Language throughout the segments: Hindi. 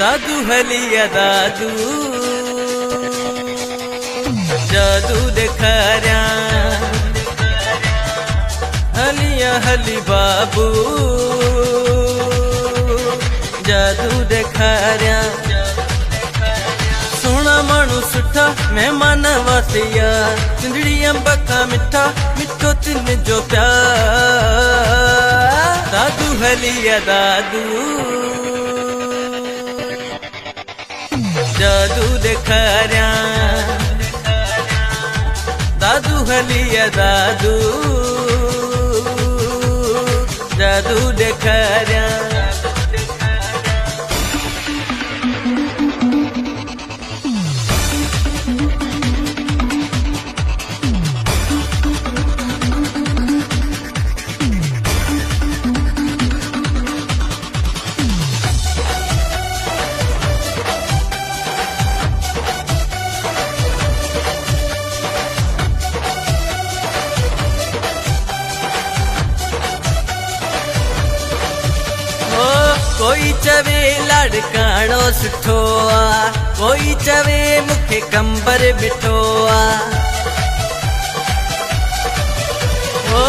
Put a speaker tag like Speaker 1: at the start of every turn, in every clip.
Speaker 1: दादू हलिया दादू जादू दिखा रहा हलिया हली बाबू जादू दिखा रहा सोना मानू सुठा मेहमान वासिया सिंधड़ी अंबका मिठा मिठो तिन जो प्यार दादू हलिया दादू जादू दिखा रहा दादू हलिया दादू जादू दिखा रहा कोई चवे लड़काणो सुठो आ कोई चवे मुखे कंबर बिठो आ ओ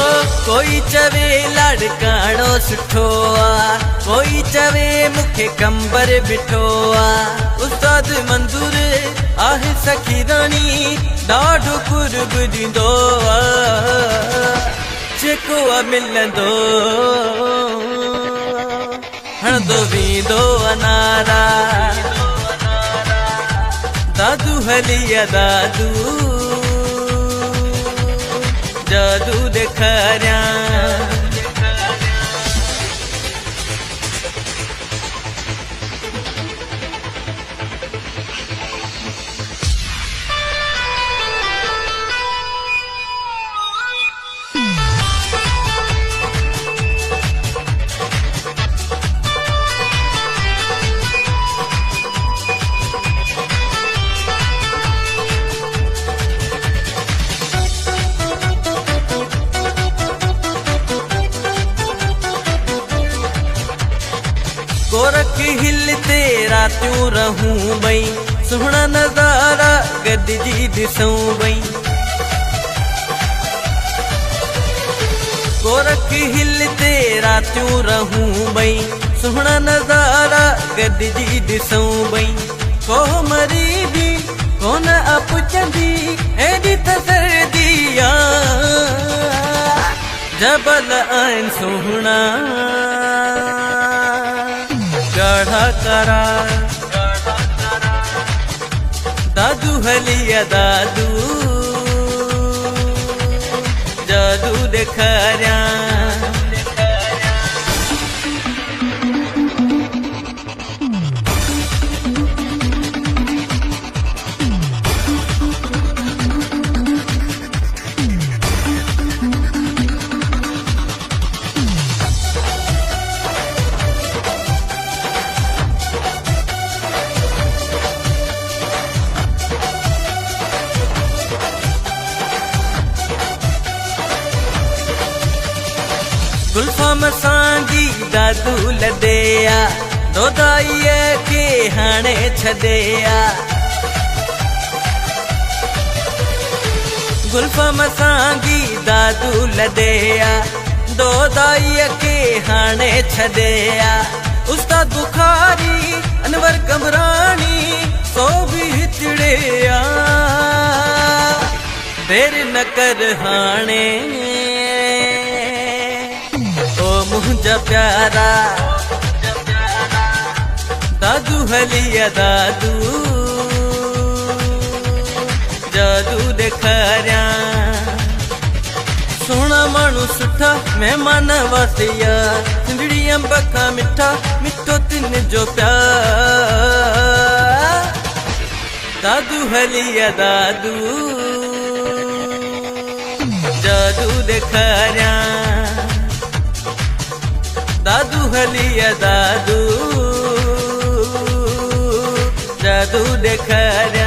Speaker 1: कोई चवे लड़काणो सुठो आ कोई चवे मुखे कंबर बिठो आ उस्ताद मंजूर आहे सखी रानी ॾाढो कुर्ब ॾींदो आ जेको आ मिलंदो हणदो वींदो अनारा दादू हलिया दादू जादू दिखा रहा गोरख हिल तेरा त्यों रहूं बई सुहना नजारा गॾिजी ॾिसूं बई गोरख हिल तेरा त्यों रहूं बई सुहना नजारा गॾिजी ॾिसूं बई को मरी भी कोन अपुचंदी एॾी त सर्दी आ जबल आहिनि सुहना गाढ़ा करा दादू हलिया दादू जादू दिखा रहा गुल्फाम सांगी दादू लॾेया दोदाईअ खे हाणे छॾेया गुल्फाम सांगी दादू लॾेया दोदाईअ खे हाणे छॾेया उस्ताद बुखारी अनवर कमरानी सो बि हितड़ेया देर न कर हाणे मुझा प्यारा दादू हलिया दादू जादू दिखा रहा सोना मानू सुठा मेहमान वासिया सिंधड़ी अंबका मिठा मिठो तिन जो प्यार दादू हलिया दादू जादू दिखा रहा दादू हलिया दादू जादू दिखा रहा